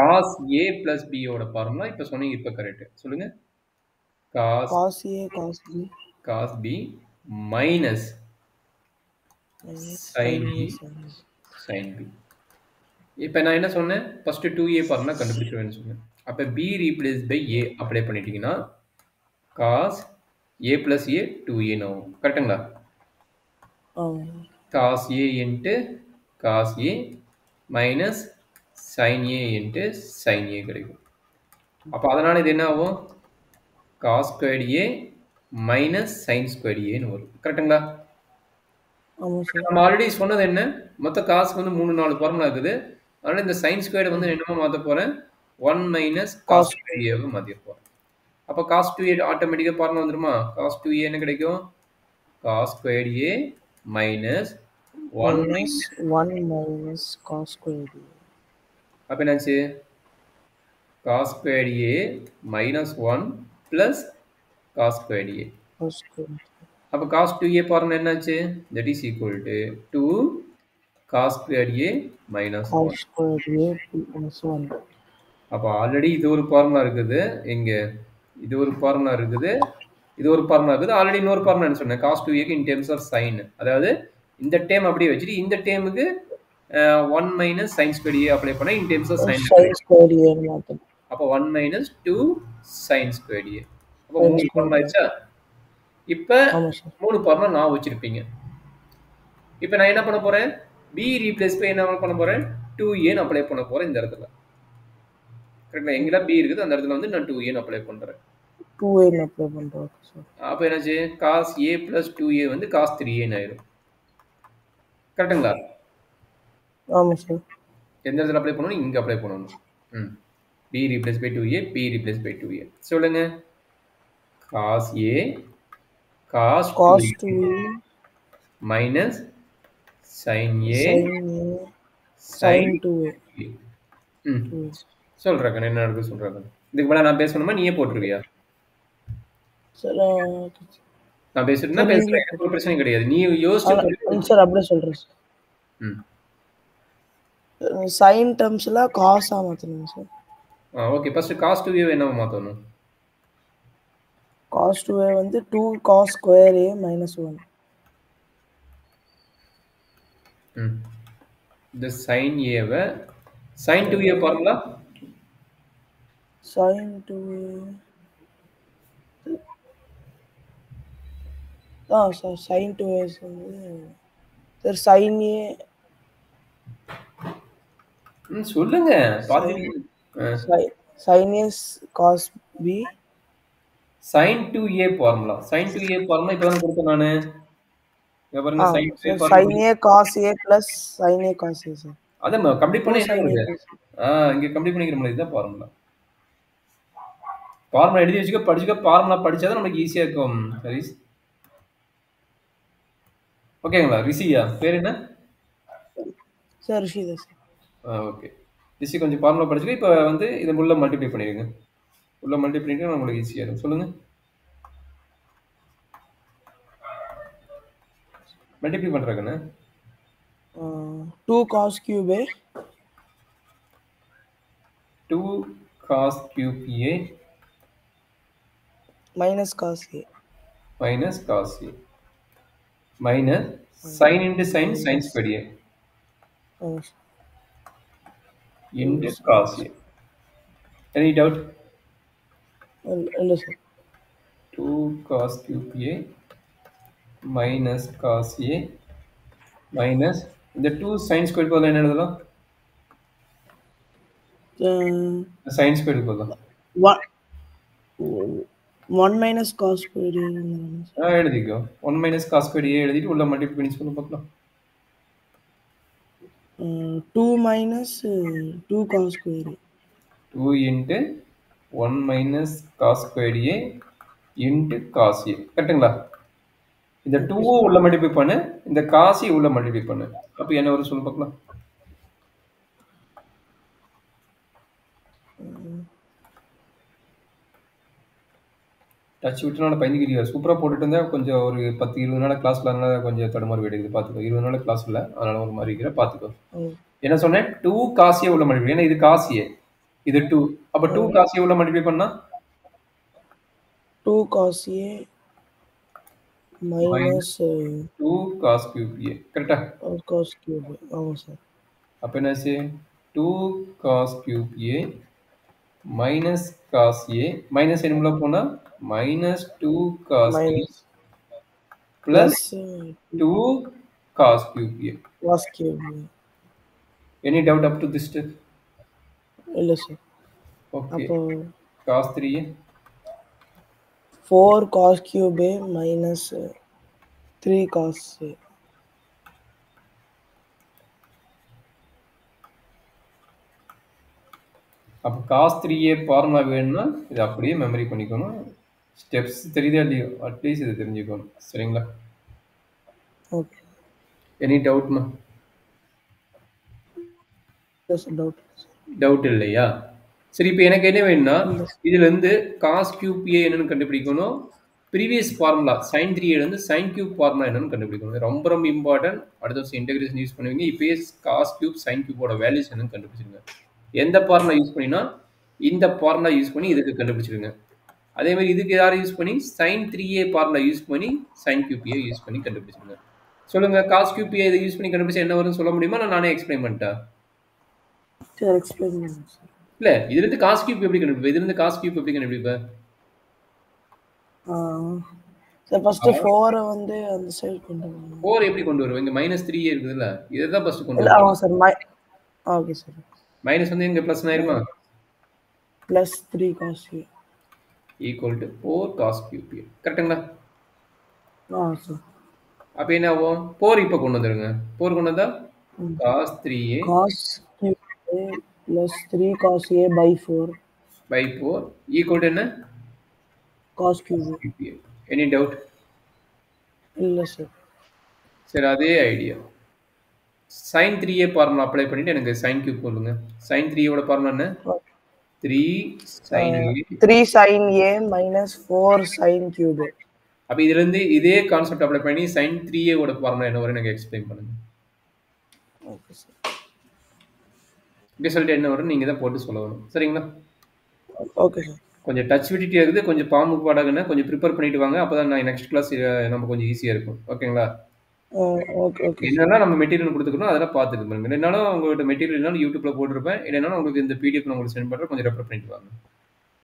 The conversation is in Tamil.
காஸ் ஏ பிளஸ் பியோட ஃபார்முலா இப்போ சொன்னீங்க, இப்போ கரெக்ட். சொல்லுங்க. Cos cos A cos B cos B minus minus sine sin A A sin B. Sine B. இப்போ நான் என்ன சொன்னேன்? ஃபர்ஸ்ட் 2a ஃபார்முலா கண்டுபிடிச்சுவேன்னு சொன்னேன். அப்போ b replace by a apply பண்ணிட்டீங்கன்னா cos a plus a 2a ஆகும். கரெக்டுங்களா? Cos a into cos a minus sine a into sine a கிடைக்கும். அப்போ அதனால் இது என்ன ஆகும்? Cos squared a minus sine squared ஏன்னு வரும். கரெக்டுங்களா? நம்ம ஆல்ரெடி சொன்னது என்ன? மொத்த காசுக்கு வந்து 3-4 ஃபார்முலா இருக்குது. அதனால் இந்த சைன் ஸ்கொயர்டு வந்து என்னமா மாற்ற போகிறேன்? 1 மைனஸ் காஸ் ஸ்கொயர்டு ஏவை மாற்றிட போகிறேன். அப்போ காஸ் 2a ஆட்டோமேட்டிக்காக ஃபார்முலா வந்துருமா? காஸ் 2a என்ன கிடைக்கும்? Cos squared a minus 1 minus cos squared A. அப்போ என்னாச்சு? Cos squared a minus 1 plus cos squared a. Cos squared அப்போ காஸ் 2a ஃபார்முலா என்னாச்சு? That is equal to 2 cos squared a minus 1. cos squared A plus 1. அப்போ ஆல்ரெடி இது ஒரு ஃபார்முலா இருக்குது. இங்கே இது ஒரு ஃபார்முலா இருக்குது. இது ஒரு ஃபார்முலா இருக்குது. ஆல்ரெடி இன்னொரு ஃபார்முலா என்ன சொன்னேன்? Cos 2a in terms of sine. அதாவது இந்த டேர்ம் அப்படியே வச்சுட்டு இந்த டேர்முக்கு 1 minus sine squared a apply பண்ணால் in terms of sine. sin squared A மாத்தணும். அப்போ 1 மைனஸ் 2 சைன் ஸ்கொயர்டு a. அப்போ 3 ஃபார்முலா ஆயிடுச்சா? இப்போ 3 ஃபார்முலா நான் வச்சிருப்பீங்க. இப்போ நான் என்ன பண்ண போகிறேன்? b ரீப்ளேஸ் பண்ணி என்ன பண்ண போகிறேன்? 2a அப்ளை பண்ண போகிறேன் இந்த இடத்துல. கரெக்டாக? எங்கெல்லாம் b இருக்குது அந்த இடத்துல வந்து நான் 2a அப்ளை பண்ணுறேன். 2a அப்ளை பண்ணுறோம். அப்போ என்னாச்சு? காஸ் a ப்ளஸ் 2a வந்து காஸ் 3a ஆயிடும். கரெக்டுங்களா? ஆமாம் சார். எந்த இடத்துல அப்ளை பண்ணணும்? இங்கே அப்ளை பண்ணணும். b replace by 2a, p replace by 2a. சொல்லுங்க. Cos a cos 2a minus sine a sine 2a. சொல்கிறேன் என்ன நடக்குது சொல்கிறேன். இதுக்கு மேலே நான் பேசணுமா நீயே போட்டுருவியா? நான் பேசுறேன்னா பேசுறேன், எனக்கு ஒரு பிரச்சனை கிடையாது. நீ யோசிச்சு சார் அப்படியே சொல்கிறேன் சார். சைன் டேர்ம்ஸ்ல காஸா மாத்தணும் sir. Okay, first cos 2a என்னவா மாத்தணும்? காஸ் 2a வந்து 2 காஸ் ஸ்கொயர் a மைனஸ் 1. இந்த sin a-வை sin 2a formula sin 2a sir sin 2a sir sin a சொல்லுங்க. sin a cos b sin 2a formula. sin 2a formula இப்போ தான் கொடுத்தேன் நானு. இங்க பாருங்க sin a cos a plus sin a cos a sir. அத கம்ப்ளீட் பண்ணி என்ன வருது? இங்க கம்ப்ளீட் பண்ணிக்கிறோம். இதுதான் ஃபார்முலா. ஃபார்முலா எழுதி வச்சுக்க, படிச்சுக்க. ஃபார்முலா படிச்சாதான் நமக்கு ஈஸியா இருக்கும். ஹரிஸ் ஓகேங்களா? ரிஷியா பேர் என்ன சார்? ரிஷிதா சார். ஓகே, ரிஷி கொஞ்சம் ஃபார்முலா படிச்சுக்க. இப்போ வந்து இதை உள்ள மல்டிப்ளை பண்ணிடுங்க. உள்ள மல்டிப்ளை பண்ணிட்டு உங்களுக்கு ஈஸியா இருக்கும். சொல்லுங்க. மல்டிப்ளை பண்றாங்கன்னு 2 cos cube a 2 cos cube a minus cos a minus cos a minus sin into sin sin squared a into cos a. Any doubt? இல்ல sir. 2 cos cube a minus cos a minus இந்த 2 sin squared போல என்ன எழுதலாம்? sin squared போல 1 minus cos squared a எழுதிக்கோ. 1 minus cos squared a எழுதிட்டு உள்ள மல்டிப்ளை பண்ணி சொல்ல பார்க்கலாம். 2 minus 2 cos squared a 2 into 1 minus cos squared a into cos a. கரெக்ட்டுங்களா? இந்த 2 உள்ள மல்டிப்ளை பண்ணு, இந்த cos a உள்ள மல்டிப்ளை பண்ணு. அப்ப என்ன வரும் சொல்ல பார்க்கலாம். டச் விட்டுனால பயந்துக்கிறீங்க. சூப்பரா போட்டுட்டு இருந்தா கொஞ்சம் ஒரு 10-20 நாள் கிளாஸ்ல அதனால கொஞ்சம் தடுமாறி போயிடுது. பாத்துக்கோ. 20 நாள் கிளாஸ் இல்ல, அதனால ஒரு மாதிரி இருக்கிற பாத்துக்கோ. என்ன சொன்னேன்? 2 cos a உள்ள மல்டிப்ளை. ஏன்னா இது cos a. இது 2. அப்ப 2 cos A உள்ள மல்டிப்ளை பண்ணா 2 cos A minus minus 2 cos cube A. கரெக்டா? cos cube. ஆமாம் சார். அப்ப என்னாச்சு 2 cos cube A minus cos A minus என்ன உள்ள போனா minus 2 cos A minus plus plus 2 cos cube A. cos cube. Any doubt up to this step? இல்லை சார். Okay. அப்போ Cos 3A 4 cos cube A minus 3 cos A. அப்போ cos 3A ஃபார்முலா வேணும்னா இது அப்படியே மெமரி பண்ணிக்கணும். ஸ்டெப்ஸ் தெரியுதா இல்லையோ அட்லீஸ்ட் இதை தெரிஞ்சுக்கணும். சரிங்களா? ஓகே. எனி டவுட்மா? டவுட் இல்லையா? சரி, இப்போ எனக்கு என்ன வேணும்னா இதுல இருந்து காஸ் கியூப் ஏ என்னன்னு கண்டுபிடிக்கணும். ப்ரீவியஸ் ஃபார்முலா சைன் 3ஏலேருந்து சைன் கியூப் ஃபார்முலா என்னன்னு கண்டுபிடிக்கணும். ரொம்ப ரொம்ப இம்பார்ட்டன்ட். அடுத்த வருஷம் இன்டெகிரேஷன் யூஸ் பண்ணுவீங்க. இப்போயே காஸ் கியூப் சைன் கியூபோட வேல்யூஸ் என்னன்னு கண்டுபிடிச்சிருங்க. எந்த ஃபார்முலா யூஸ் பண்ணினா இந்த ஃபார்முலா யூஸ் பண்ணி இதுக்கு கண்டுபிடிச்சிருங்க. அதே மாதிரி இதுக்கு யாரும் யூஸ் பண்ணி சைன் 3A ஃபார்முலா யூஸ் பண்ணி சைன் கியூப் ஏ யூஸ் பண்ணி கண்டுபிடிச்சிருங்க. சொல்லுங்க, காஸ் கியூப் ஏ இதை யூஸ் பண்ணி கண்டுபிடிச்சா என்ன வரும்னு சொல்ல முடியுமா? நான் நானே எக்ஸ்பிளைன் பண்ணிட்டேன். சார் எக்ஸ்பிளைன் பண்ணுங்க சார். இல்ல, இதுல இருந்து காஸ் கியூப் எப்படி கண்டுபிடிப்பேன்? இதுல இருந்து காஸ் கியூப் எப்படி கண்டுபிடிப்பேன்? சார் ஃபர்ஸ்ட் 4 வந்து அந்த சைடு கொண்டு வரணும். 4 எப்படி கொண்டு வருவேன்? இங்க -3A இருக்குதுல்ல, இதை தான் ஃபர்ஸ்ட் கொண்டு இல்ல, வருவேன். ஆமா சார். Okay sir. மைனஸ் வந்து இங்க பிளஸ் ஆயிருமா? Plus 3 cos A equal to 4 cos cube A. கரெக்டுங்களா? சார். அப்ப என்ன ஆகும்? 4 இப்போ கொண்டு வந்துருங்க. 4 கொண்டு வந்தா cos 3A cos cube A plus 3 cos A by 4 by 4 equal to என்ன? cos cube A. Any doubt? இல்ல சார். சரி, அதே idea sin 3A formula apply பண்ணிட்டு எனக்கு sin கியூப் சொல்லுங்க. sin 3A ஓட ஃபார்முலா என்ன? 3 sin A 3 sin A minus 4 sin cube A. அப்ப இதுல இருந்து இதே கான்செப்ட் அப்ளை பண்ணி sin 3A ஓட ஃபார்முலா என்ன வரும் எனக்கு எக்ஸ்பிளைன் பண்ணுங்க. Okay sir. ரிசல்ட் என்ன வரும் நீங்க தான் போட்டு சொல்லணும். சரிங்களா? Okay sir. கொஞ்சம் டச் விட்டுட்டே இருக்குது. கொஞ்சம் பாம்பு பாடகன்னு கொஞ்சம் ப்ரிப்பேர் பண்ணிட்டு வாங்க. அப்பதான் நான் நெக்ஸ்ட் கிளாஸ் நம்ம கொஞ்சம் ஈஸியா இருக்கும். ஓகேங்களா? Okay okay. என்னெல்லாம் நம்ம மெட்டீரியல் கொடுத்துக்கணும் அதெல்லாம் பார்த்துக்கணும். இல்லைனாலும் உங்கள்கிட்ட மெட்டீரியல் யூடியூப்ல போட்டிருப்பேன். இல்லைனாலும் உங்களுக்கு இந்த பிடிஎஃப் நான் உங்களுக்கு சென்ட் பண்ணுறேன். கொஞ்சம் ரெஃபர் பண்ணிட்டு வாங்க.